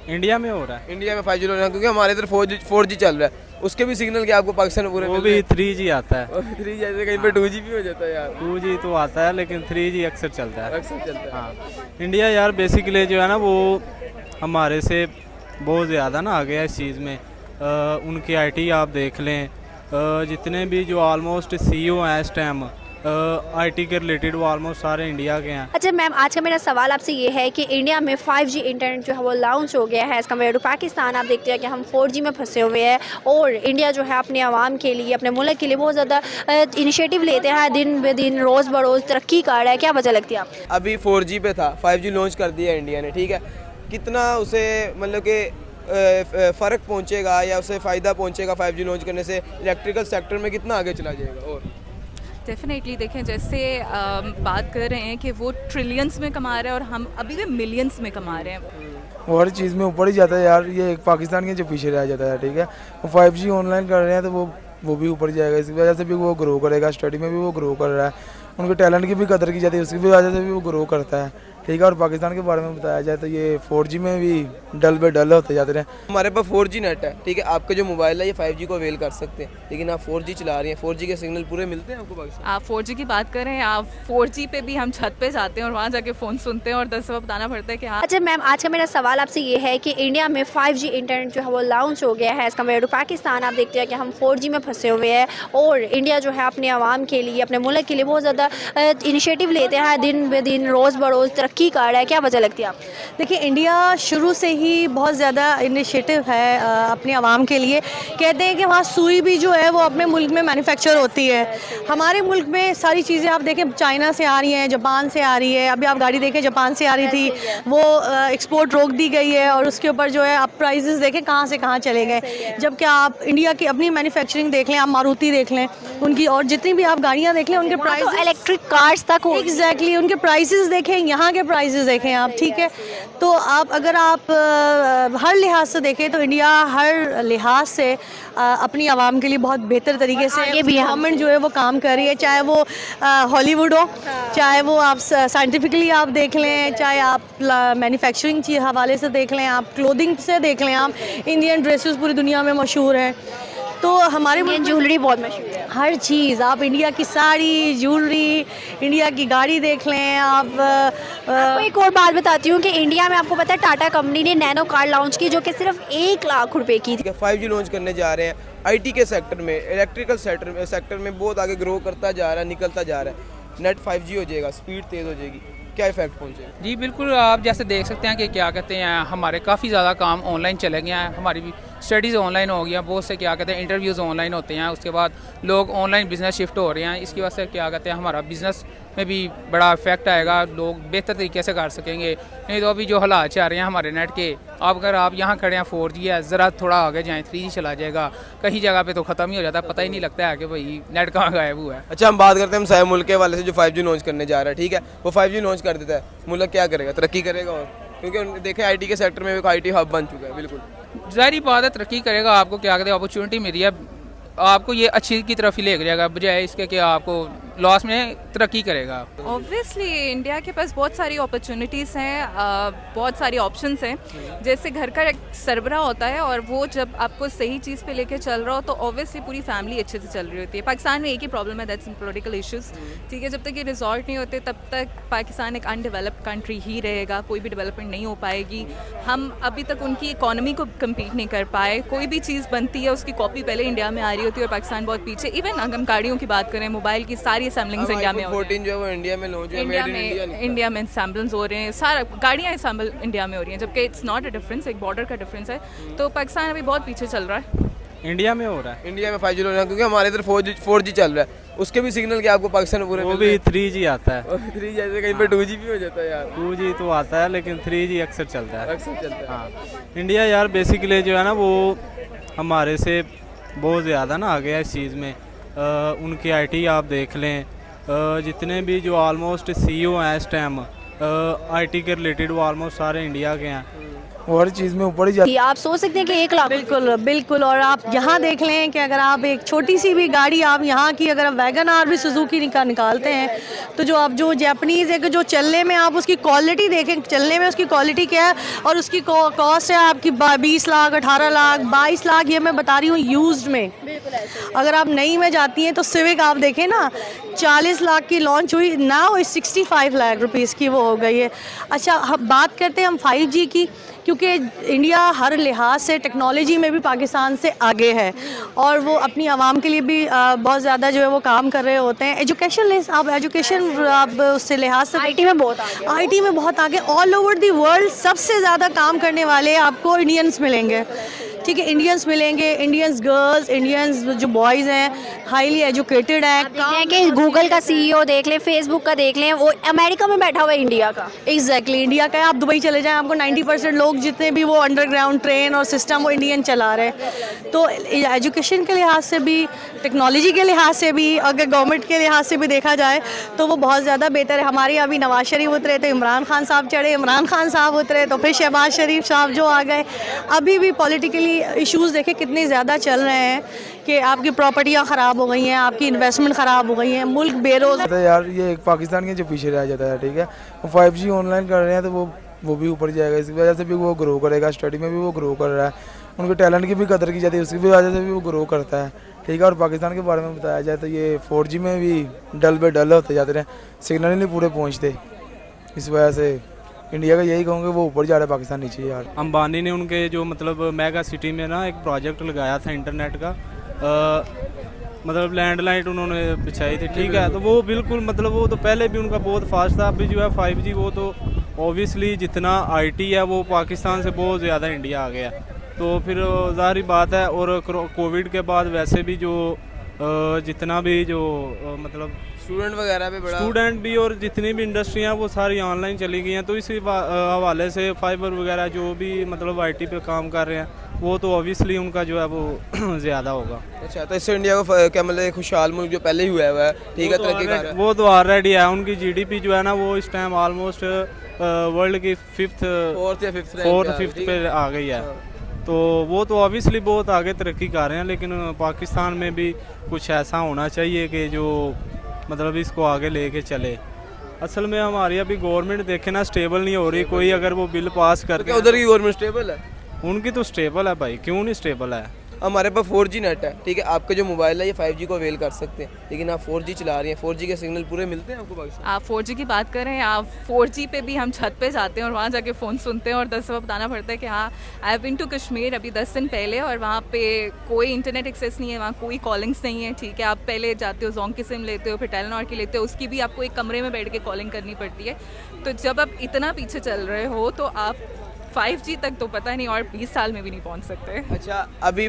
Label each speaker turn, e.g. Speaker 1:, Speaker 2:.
Speaker 1: India में हो रहा है।
Speaker 2: इंडिया में 5G लॉन्च, क्योंकि हमारे इधर 4G चल रहा है, उसके भी सिग्नल क्या आपको पाकिस्तान में पूरे
Speaker 1: वो
Speaker 2: मिल
Speaker 1: भी
Speaker 2: रहे हैं?
Speaker 1: 3G आता है।
Speaker 2: और 3G जैसे कहीं पे 2G भी हो जाता है यार,
Speaker 1: 2G तो आता है लेकिन 3G अक्सर चलता है।
Speaker 2: अक्सर चलता है।
Speaker 1: हाँ, इंडिया यार बेसिकली जो है ना वो हमारे से बहुत ज़्यादा ना आ गया है इस चीज़ में। उनकी आईटी आप देख लें, जितने भी जो ऑलमोस्ट सीईओ हैं इस टाइम आईटी के रिलेटेड वो ऑलमोस्ट सारे इंडिया के हैं।
Speaker 3: अच्छा मैम, आज का मेरा सवाल आपसे ये है कि इंडिया में 5G इंटरनेट जो है वो लॉन्च हो गया है एज़ कम्पेयर टू पाकिस्तान। आप देखते हैं कि हम 4G में फंसे हुए हैं और इंडिया जो है अपने आवाम के लिए, अपने मुल्क के लिए बहुत ज़्यादा इनिशिएटिव लेते हैं, दिन ब दिन रोज़ बरोज़ तरक्की कर रहा है। क्या वजह लगती है आपको?
Speaker 2: अभी 4G पे था, 5G लॉन्च कर दिया इंडिया ने, ठीक है। कितना उसे मतलब कि फ़र्क पहुंचेगा या उसे फ़ायदा पहुंचेगा 5G लॉन्च करने से, इलेक्ट्रिकल सेक्टर में कितना आगे चला जाएगा? और
Speaker 4: डेफिनेटली देखें, जैसे बात कर रहे हैं कि वो ट्रिलियंस में कमा रहे हैं और हम अभी भी मिलियंस में कमा रहे हैं।
Speaker 5: वो हर चीज़ में ऊपर ही जाता है यार, ये एक पाकिस्तान के जो पीछे रह जाता है, ठीक है। वो 5G ऑनलाइन कर रहे हैं तो वो भी ऊपर जाएगा, इस वजह से भी वो ग्रो करेगा, स्टडी में भी वो ग्रो कर रहा है, उनके टैलेंट की भी कदर की जाती है, उसकी भी वजह से भी वो ग्रो करता है, ठीक है। और पाकिस्तान के बारे में बताया जाए तो ये 4G में भी डल बे डल होते जाते हैं।
Speaker 2: हमारे पास 4G नेट है, ठीक है। आपका जो मोबाइल है ये 5G को अवेल कर सकते हैं, लेकिन आप 4G चला रही हैं, 4G के सिग्नल पूरे मिलते हैं आपको पाकिस्तान?
Speaker 4: आप 4G की बात करें, आप 4G पे भी हम छत पे जाते हैं और वहाँ जाके फ़ोन सुनते हैं और 10 दफ़ा बताना पड़ता है कि हाँ।
Speaker 3: अच्छा मैम, आज का मेरा सवाल आपसे ये है कि इंडिया में 5G इंटरनेट जो है वो लॉन्च हो गया है एज़ कम्पेयर टू पाकिस्तान। आप देखते हैं कि हम 4G में फंसे हुए हैं और इंडिया जो है अपने आवाम के लिए, अपने मुल्क के लिए बहुत ज़्यादा इनिशिएटिव लेते हैं, दिन ब दिन रोज़ बरोज़ तरक्की कर रहा है। क्या वजह लगती है आपको?
Speaker 6: देखिए, इंडिया शुरू से ही बहुत ज़्यादा इनिशिएटिव है अपने आवाम के लिए। कहते हैं कि वहाँ सुई भी जो है वो अपने मुल्क में मैन्युफैक्चर होती है। हमारे मुल्क में सारी चीज़ें आप देखें चाइना से आ रही हैं, जापान से आ रही है। अभी आप गाड़ी देखें, जापान से आ रही थी, वो एक्सपोर्ट रोक दी गई है और उसके ऊपर जो है आप प्राइजेस देखें कहाँ से कहाँ चले गए। जबकि आप इंडिया की अपनी मैन्युफैक्चरिंग देख लें, आप मारुति देख लें उनकी, और जितनी भी आप गाड़ियाँ देख लें उनके प्राइस,
Speaker 3: तो इलेक्ट्रिक कार्स तक हो।
Speaker 6: एग्जैक्टली उनके प्राइसेस देखें, यहाँ के प्राइसेस देखें आप, ठीक है। तो आप अगर आप हर लिहाज से देखें तो इंडिया हर लिहाज से अपनी आवाम के लिए बहुत बेहतर तरीके से
Speaker 3: आगे भी
Speaker 6: गवर्नमेंट जो है वो काम कर रही है, चाहे वो हॉलीवुड हो, चाहे वो आप साइंटिफिकली आप देख लें, चाहे आप मैन्युफैक्चरिंग के हवाले से देख लें, आप क्लोथिंग से देख लें, आप इंडियन ड्रेसेस पूरी दुनिया में मशहूर हैं। तो हमारे मुल्क में
Speaker 3: ज्वेलरी बहुत मशहूर है।
Speaker 6: हर चीज़, आप इंडिया की साड़ी, ज्वेलरी, इंडिया की गाड़ी देख लें आप।
Speaker 3: आपको एक और बात बताती हूँ कि इंडिया में आपको पता है टाटा कंपनी ने नैनो कार लॉन्च की जो कि सिर्फ 1 लाख रुपए की थी।
Speaker 2: ठीक है, 5G लॉन्च करने जा रहे हैं। आईटी के सेक्टर में, इलेक्ट्रिकल सेक्टर में बहुत आगे ग्रो करता जा रहा है, निकलता जा रहा है। नेट 5G हो जाएगा, स्पीड तेज़ हो जाएगी, क्या इफेक्ट पहुंचेगा?
Speaker 7: जी बिल्कुल, आप जैसे देख सकते हैं कि क्या कहते हैं, हमारे काफ़ी ज़्यादा काम ऑनलाइन चले गए हैं, हमारी भी स्टडीज़ ऑनलाइन हो गई हैं, बहुत से क्या कहते हैं इंटरव्यूज़ ऑनलाइन होते हैं, उसके बाद लोग ऑनलाइन बिज़नेस शिफ्ट हो रहे हैं। इसकी वजह से क्या कहते हैं हमारा बिज़नेस में भी बड़ा इफेक्ट आएगा, लोग बेहतर तरीके से कर सकेंगे। नहीं तो अभी जो हालात चल रहे हैं हमारे नेट के, अगर आप यहाँ खड़े हैं 4G है, ज़रा थोड़ा आगे जाएँ 3G चला जाएगा, कहीं जगह पे तो ख़त्म ही हो जाता है, पता ही नहीं लगता है कि भाई नेट कहाँ गायब हुआ है।
Speaker 2: अच्छा, हम बात करते हैं हम सारे मुल्क के वाले से जो 5G लॉन्च करने जा रहा है, ठीक है। वो 5G लॉन्च कर देता है, मुल्क क्या करेगा? तरक्की करेगा। और क्योंकि देखें आईटी के सेक्टर में भी आईटी हब बन चुका है। बिल्कुल
Speaker 7: ज़ाहिर बात है, तरक्की करेगा, आपको क्या कहते हैं अपॉर्चुनिटी मिल रही है, आपको ये अच्छी की तरफ ही ले जाएगा, बजाय इसके कि आपको लॉस में तरक्की करेगा।
Speaker 4: ऑब्वियसली इंडिया के पास बहुत सारी अपॉर्चुनिटीज़ हैं, बहुत सारी ऑप्शंस हैं। जैसे घर का एक सरबराह होता है और वो जब आपको सही चीज़ पे लेके चल रहा हो तो ऑब्वियसली पूरी फैमिली अच्छे से चल रही होती है। पाकिस्तान में एक ही प्रॉब्लम है, दैट्स पॉलिटिकल इश्यूज़, ठीक है। जब तक ये रिजॉल्ट नहीं होते तब तक पाकिस्तान एक अनडेवलप्ड कंट्री ही रहेगा, कोई भी डेवलपमेंट नहीं हो पाएगी। हम अभी तक उनकी इकॉनमी को कम्पीट नहीं कर पाए, कोई भी चीज़ बनती है उसकी कॉपी पहले इंडिया में आ रही होती है और पाकिस्तान बहुत पीछे। इवन अगर हम गाड़ियों की बात करें, मोबाइल की सारी असेंबलिंग्स इंडिया में हो रही हैं।
Speaker 2: 14 जो है वो इंडिया में लॉन्च हुआ,
Speaker 4: इंडिया में असेंबल्स हो रहे हैं, सारा गाड़ियाँ असेंबल इंडिया में हो रही हैं, जबकि इट्स नॉट अ डिफरेंस, एक बॉर्डर का डिफरेंस है। तो पाकिस्तान अभी बहुत पीछे चल रहा है।
Speaker 1: इंडिया में हो रहा है।
Speaker 2: इंडिया में 5G लॉन्च है, क्योंकि हमारे इधर 4G चल रहा है, उसके भी सिग्नल क्या आपको पाकिस्तान में पूरे
Speaker 1: वो
Speaker 2: मिल
Speaker 1: भी
Speaker 2: रहे हैं?
Speaker 1: 3G आता है।
Speaker 2: और 3G जैसे कहीं पे 2G भी हो जाता है यार,
Speaker 1: 2G तो आता है लेकिन 3G अक्सर चलता है।
Speaker 2: अक्सर चलता है।
Speaker 1: हाँ, इंडिया यार बेसिकली जो है ना वो हमारे से बहुत ज़्यादा ना आ गया इस चीज़ में। उनकी आईटी आप देख लें, जितने भी जो ऑलमोस्ट सीईओ हैं इस टाइम आईटी के रिलेटेड वो ऑलमोस्ट सारे इंडिया के हैं।
Speaker 5: वो हर चीज़ में ऊपर ही जाता
Speaker 3: कि आप सोच सकते हैं कि 1 लाख
Speaker 6: बिल्कुल बिल्कुल। और आप यहाँ देख लें कि अगर आप एक छोटी सी भी गाड़ी आप यहाँ की अगर आप वैगन आर भी सुजुकी का निकालते हैं तो जो आप जो जापानीज़ है कि जो चलने में आप उसकी क्वालिटी देखें, चलने में उसकी क्वालिटी क्या है और उसकी कॉस्ट है आपकी 20 लाख 18 लाख 22 लाख, ये मैं बता रही हूँ यूज्ड में। अगर आप नई में जाती हैं तो सिविक आप देखें ना 40 लाख की लॉन्च हुई ना, वो 65 लाख रुपीज़ की वो हो गई है। अच्छा, हम बात करते हैं हम 5G की, क्योंकि इंडिया हर लिहाज से टेक्नोलॉजी में भी पाकिस्तान से आगे है और वो अपनी आवाम के लिए भी बहुत ज़्यादा जो है वो काम कर रहे होते हैं। एजुकेशन आप उससे लिहाज से
Speaker 3: IT में बहुत आगे।
Speaker 6: IT में बहुत आगे। ऑल ओवर दी वर्ल्ड सबसे ज़्यादा काम करने वाले आपको इंडियंस मिलेंगे, ठीक है, इंडियंस मिलेंगे, इंडियंस गर्ल्स, इंडियंस जो बॉयज़ हैं हाईली एजुकेटेड हैं।
Speaker 3: हैं कि गूगल का CEO देख लें, फेसबुक का देख लें, वो अमेरिका में बैठा हुआ है इंडिया का।
Speaker 6: एग्जैक्टली इंडिया का है। आप दुबई चले जाएं, आपको 90% लोग जितने भी वो अंडरग्राउंड ट्रेन और सिस्टम वो इंडियन चला रहे हैं। तो एजुकेशन के लिहाज से भी, टेक्नोलॉजी के लिहाज से भी, अगर गवर्नमेंट के लिहाज से भी देखा जाए तो वो बहुत ज़्यादा बेहतर है। हमारे अभी नवाज शरीफ उतरे तो इमरान खान साहब चढ़े, इमरान खान साहब उतरे तो फिर शहबाज शरीफ साहब जो आ गए। अभी भी पॉलिटिकली इश्यूज़ देखें कितने ज़्यादा चल रहे हैं कि आपकी प्रॉपर्टियाँ ख़राब हो गई हैं, आपकी इन्वेस्टमेंट ख़राब हो गई हैं, मुल्क बेरोज़गार।
Speaker 5: है यार। ये एक पाकिस्तान के जो पीछे रह जाता है, ठीक है, वो 5G ऑनलाइन कर रहे हैं तो वो भी ऊपर जाएगा। इसी वजह से भी वो ग्रो करेगा, स्टडी में भी वो ग्रो कर रहा है, उनके टैलेंट की भी कदर की जाती है, उसकी भी वजह से भी वो ग्रो करता है, ठीक है। और पाकिस्तान के बारे में बताया जाए तो ये 4G में भी डल बे डल होते जाते हैं, सिग्नल ही नहीं पूरे पहुँचते। इस वजह से इंडिया का यही कहूँगा वो ऊपर जा रहा है, पाकिस्तान नीचे यार।
Speaker 1: अंबानी ने उनके जो मतलब मेगा सिटी में ना एक प्रोजेक्ट लगाया था इंटरनेट का, मतलब लैंडलाइन उन्होंने बिछाई थी, ठीक है। तो वो बिल्कुल मतलब वो तो पहले भी उनका बहुत फास्ट था, अभी जो है 5G वो तो ऑब्वियसली जितना IT है वो पाकिस्तान से बहुत ज़्यादा इंडिया आ गया, तो फिर ज़ाहिर बात है। और कोविड के बाद वैसे भी जो जितना भी जो मतलब
Speaker 2: स्टूडेंट वगैरह पे बड़ा
Speaker 1: स्टूडेंट भी और जितनी भी इंडस्ट्री हैं वो सारी ऑनलाइन चली गई हैं, तो इसी हवाले से फाइबर वगैरह जो भी मतलब IT पे काम कर रहे हैं वो तो ऑब्वियसली उनका जो है वो ज़्यादा होगा।
Speaker 2: अच्छा, तो इससे इंडिया को क्या मतलब खुशहाल मुल्क जो पहले ही हुआ है, ठीक है, तरक्की कर रहा है।
Speaker 1: वो तो ऑलरेडी है। उनकी GDP जो है ना वो इस टाइम ऑलमोस्ट वर्ल्ड की 4th या 5th पे आ गई है, तो वो तो ऑब्वियसली बहुत आगे तरक्की कर रहे हैं। लेकिन पाकिस्तान में भी कुछ ऐसा होना चाहिए कि जो मतलब इसको आगे लेके चले। असल में हमारी अभी गवर्नमेंट देखे ना स्टेबल नहीं हो रही, कोई अगर वो बिल पास कर
Speaker 2: क्या उधर की गवर्नमेंट स्टेबल है?
Speaker 1: उनकी तो स्टेबल है भाई, क्यों नहीं स्टेबल है।
Speaker 2: हमारे पास 4G नेट है, ठीक है, आपके जो मोबाइल है ये 5G को अवेल कर सकते हैं, लेकिन आप 4G चला रही हैं, 4G के सिग्नल पूरे मिलते हैं आपको पाकिस्तान?
Speaker 4: आप 4G की बात करें, आप 4G पे भी हम छत पे जाते हैं और वहाँ जाके फ़ोन सुनते हैं और 10 दफ़ा बताना पड़ता है कि हाँ I have been to Kashmir अभी 10 दिन पहले, और वहाँ पे कोई इंटरनेट एक्सेस नहीं है, वहाँ कोई कॉलिंग्स नहीं है, ठीक है। आप पहले जाते हो जोंग की सिम लेते हो, फिर टेलीनॉर की लेते हो, उसकी भी आपको एक कमरे में बैठ के कॉलिंग करनी पड़ती है। तो जब आप इतना पीछे चल रहे हो तो आप 5G तक तो पता नहीं और 20 साल में भी नहीं पहुँच सकते।
Speaker 2: अच्छा, अभी